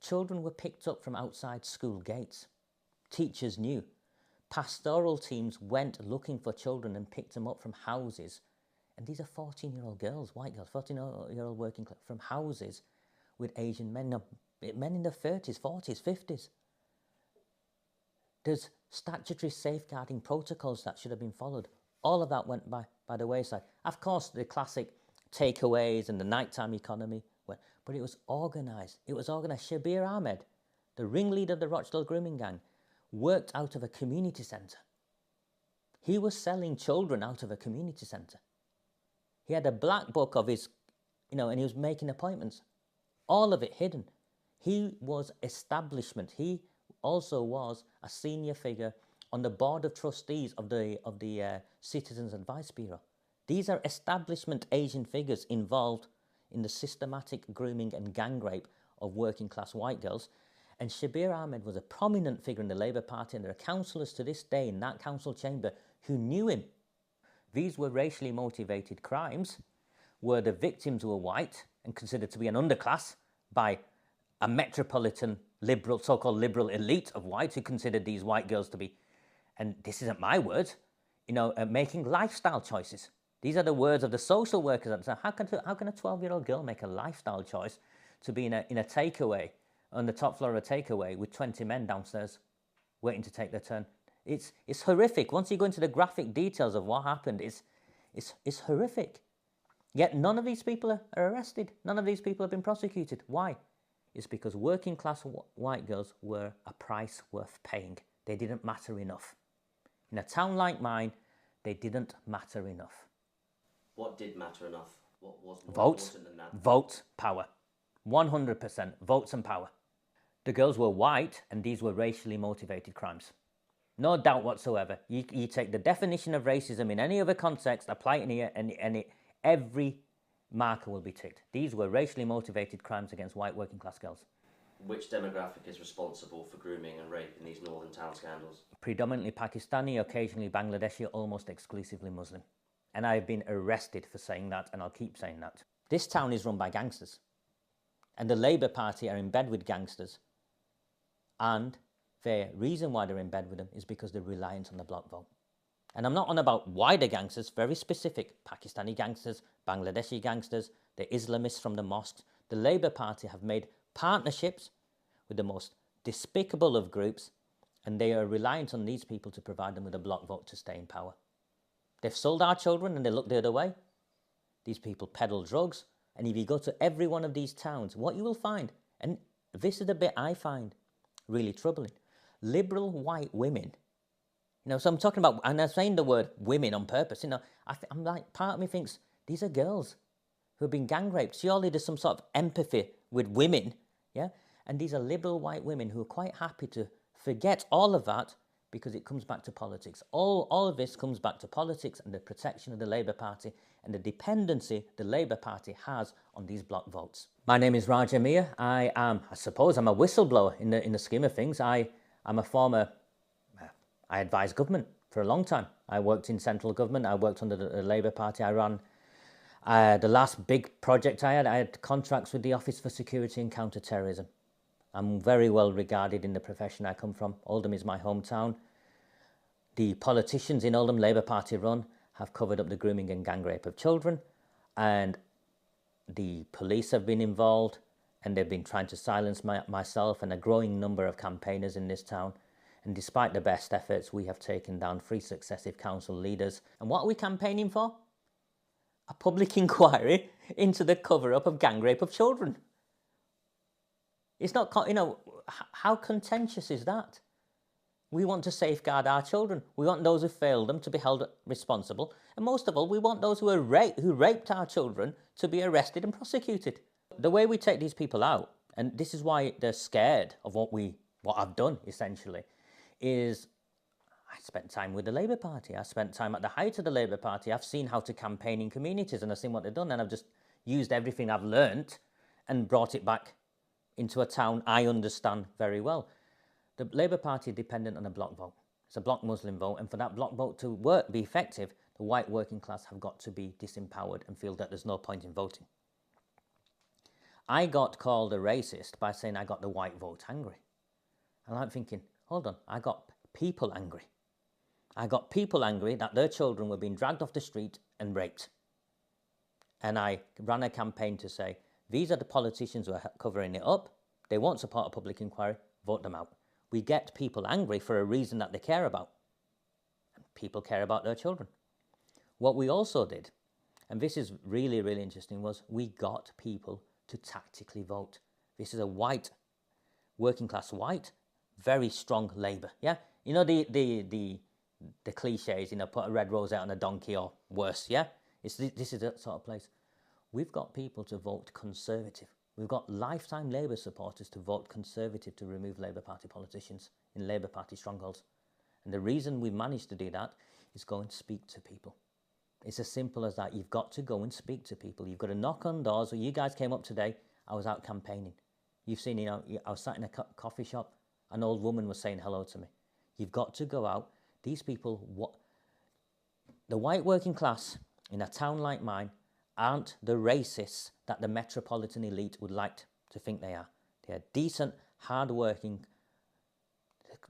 Children were picked up from outside school gates. Teachers knew. Pastoral teams went looking for children and picked them up from houses. And these are 14-year-old girls, white girls, 14-year-old working class, from houses with Asian men, men in their 30s, 40s, 50s. There's statutory safeguarding protocols that should have been followed. All of that went by the wayside. Of course, the classic takeaways and the nighttime economy went, but it was organised. It was organised. Shabir Ahmed, the ringleader of the Rochdale grooming gang, worked out of a community centre. He was selling children out of a community centre. He had a black book of his, and he was making appointments. All of it hidden. He was establishment. He also was a senior figure on the board of trustees of the Citizens Advice Bureau. These are establishment Asian figures involved in the systematic grooming and gang rape of working class white girls. And Shabir Ahmed was a prominent figure in the Labour Party, and there are councillors to this day in that council chamber who knew him. These were racially motivated crimes, where the victims were white and considered to be an underclass by a metropolitan liberal, so-called liberal elite of whites who considered these white girls to be, and this isn't my words, making lifestyle choices. These are the words of the social workers. How can a 12-year-old girl make a lifestyle choice to be in a takeaway, on the top floor of a takeaway with 20 men downstairs waiting to take their turn? It's horrific. Once you go into the graphic details of what happened, it's horrific. Yet none of these people are arrested. None of these people have been prosecuted. Why? It's because working class white girls were a price worth paying. They didn't matter enough. In a town like mine, they didn't matter enough. What did matter enough? What was more votes, important than that? Votes, power. 100% votes and power. The girls were white, and these were racially motivated crimes. No doubt whatsoever. You take the definition of racism in any other context, apply it in here, and every marker will be ticked. These were racially motivated crimes against white working class girls. Which demographic is responsible for grooming and rape in these northern town scandals? Predominantly Pakistani, occasionally Bangladeshi, almost exclusively Muslim. And I have been arrested for saying that, and I'll keep saying that. This town is run by gangsters. And the Labour Party are in bed with gangsters. And the reason why they're in bed with them is because they're reliant on the block vote. And I'm not on about wider gangsters, very specific. Pakistani gangsters, Bangladeshi gangsters, the Islamists from the mosques. The Labour Party have made partnerships with the most despicable of groups, and they are reliant on these people to provide them with a block vote to stay in power. They've sold our children and they look the other way. These people peddle drugs. And if you go to every one of these towns, what you will find, and this is the bit I find really troubling, liberal white women. So I'm talking about, and I'm saying the word women on purpose. I'm like, part of me thinks these are girls who have been gang raped. Surely there's some sort of empathy with women, yeah? And these are liberal white women who are quite happy to forget all of that because it comes back to politics. All of this comes back to politics and the protection of the Labour Party and the dependency the Labour Party has on these block votes. My name is Raja Miah. I suppose I'm a whistleblower in the scheme of things. I'm a former, I advised government for a long time. I worked in central government. I worked under the Labour Party. I ran the last big project I had contracts with the Office for Security and Counter-Terrorism. I'm very well regarded in the profession I come from. Oldham is my hometown. The politicians in Oldham, Labour Party run, have covered up the grooming and gang rape of children, and the police have been involved, and they've been trying to silence myself and a growing number of campaigners in this town. And despite the best efforts, we have taken down 3 successive council leaders. And what are we campaigning for? A public inquiry into the cover-up of gang rape of children. It's not, how contentious is that? We want to safeguard our children. We want those who failed them to be held responsible. And most of all, we want those who raped our children to be arrested and prosecuted. The way we take these people out, and this is why they're scared of what I've done, essentially, is I spent time with the Labour Party. I spent time at the height of the Labour Party. I've seen how to campaign in communities, and I've seen what they've done, and I've just used everything I've learnt and brought it back into a town I understand very well. The Labour Party is dependent on a block vote. It's a block Muslim vote, and for that block vote to be effective, the white working class have got to be disempowered and feel that there's no point in voting. I got called a racist by saying I got the white vote angry. And I'm thinking, hold on, I got people angry. I got people angry that their children were being dragged off the street and raped. And I ran a campaign to say, these are the politicians who are covering it up. They won't support a public inquiry, vote them out. We get people angry for a reason that they care about. And people care about their children. What we also did, and this is really, really interesting, was we got people to tactically vote. This is a white, working class white, very strong Labour. Yeah, you know the cliches. You know, put a red rose out on a donkey or worse. Yeah, this is that sort of place. We've got people to vote Conservative. We've got lifetime Labour supporters to vote Conservative to remove Labour Party politicians in Labour Party strongholds. And the reason we managed to do that is go and speak to people. It's as simple as that. You've got to go and speak to people. You've got to knock on doors. You guys came up today. I was out campaigning. You've seen, you know, I was sat in a coffee shop. An old woman was saying hello to me. You've got to go out. These people, the white working class in a town like mine aren't the racists that the metropolitan elite would like to think they are. They are decent, hard-working,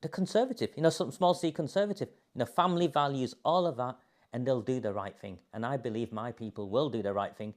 the conservative, you know, some small c conservative, you know, family values, all of that, and they'll do the right thing. And I believe my people will do the right thing.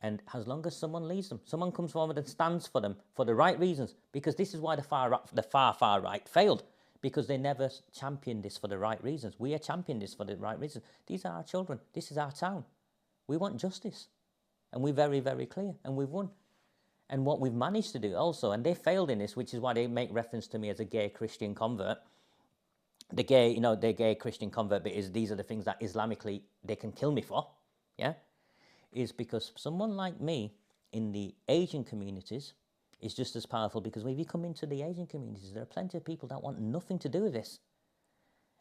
And as long as someone leads them, someone comes forward and stands for them for the right reasons, because this is why the far right failed, because they never championed this for the right reasons. We are championing this for the right reasons. These are our children. This is our town. We want justice. And we're very, very clear. And we've won. And what we've managed to do also, and they failed in this, which is why they make reference to me as a gay Christian convert. The gay Christian convert bit is these are the things that Islamically they can kill me for. Yeah? Is because someone like me in the Asian communities is just as powerful, because when you come into the Asian communities, there are plenty of people that want nothing to do with this.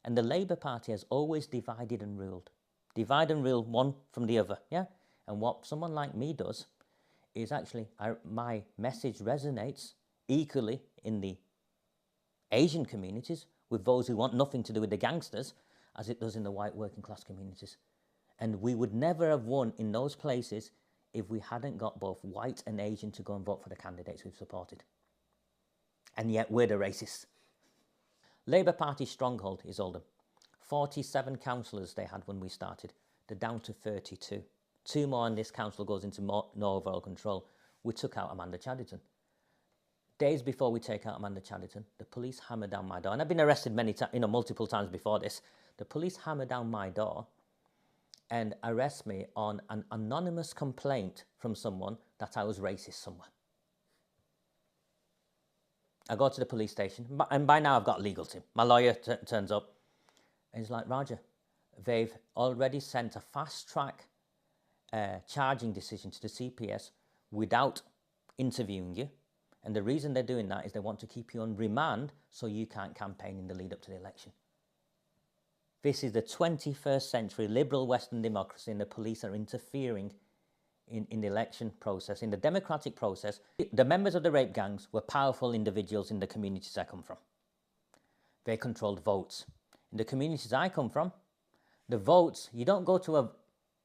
And the Labour Party has always divided and ruled. Divide and rule one from the other, yeah? And what someone like me does is actually, my message resonates equally in the Asian communities with those who want nothing to do with the gangsters as it does in the white working class communities. And we would never have won in those places if we hadn't got both white and Asian to go and vote for the candidates we've supported. And yet we're the racists. Labour Party stronghold is Oldham. 47 councillors they had when we started. They're down to 32. 2 more and this council goes into no overall control. We took out Amanda Chadderton. Days before we take out Amanda Chadderton, the police hammer down my door. And I've been arrested multiple times before this. The police hammer down my door and arrest me on an anonymous complaint from someone that I was racist somewhere. I go to the police station, and by now I've got a legal team. My lawyer turns up, and he's like, Roger, they've already sent a fast-track charging decision to the CPS without interviewing you. And the reason they're doing that is they want to keep you on remand so you can't campaign in the lead up to the election. This is the 21st century liberal Western democracy, and the police are interfering in the election process, in the democratic process. The members of the rape gangs were powerful individuals in the communities I come from. They controlled votes. In the communities I come from, the votes, you don't go to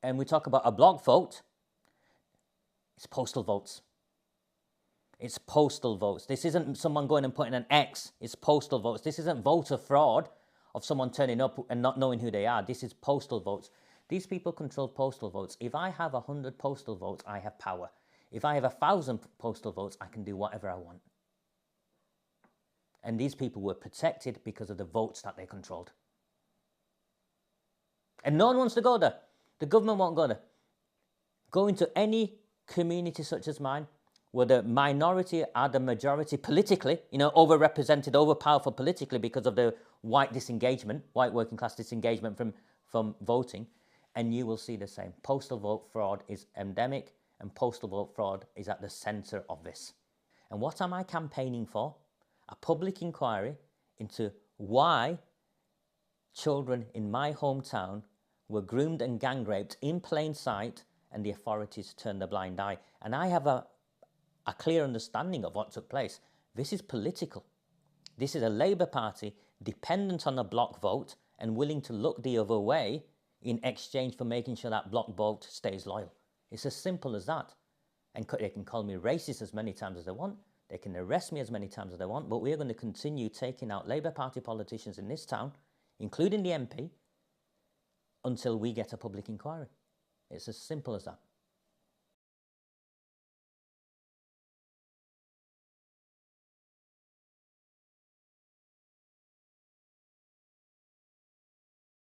and we talk about a block vote, it's postal votes. It's postal votes. This isn't someone going and putting an X, it's postal votes. This isn't voter fraud of someone turning up and not knowing who they are. This is postal votes. These people control postal votes. If I have 100 postal votes, I have power. If I have 1,000 postal votes, I can do whatever I want. And these people were protected because of the votes that they controlled. And no one wants to go there. The government won't go there. Go into any community such as mine, where the minority are the majority politically, overrepresented, overpowerful politically because of the white disengagement, white working class disengagement from voting, and you will see the same. Postal vote fraud is endemic, and postal vote fraud is at the centre of this. And what am I campaigning for? A public inquiry into why children in my hometown were groomed and gang raped in plain sight, and the authorities turned a blind eye. And I have a clear understanding of what took place. This is political. This is a Labour Party dependent on a block vote and willing to look the other way in exchange for making sure that block vote stays loyal. It's as simple as that. and they can call me racist as many times as they want. They can arrest me as many times as they want, but we're going to continue taking out Labour Party politicians in this town, including the MP, until we get a public inquiry. It's as simple as that.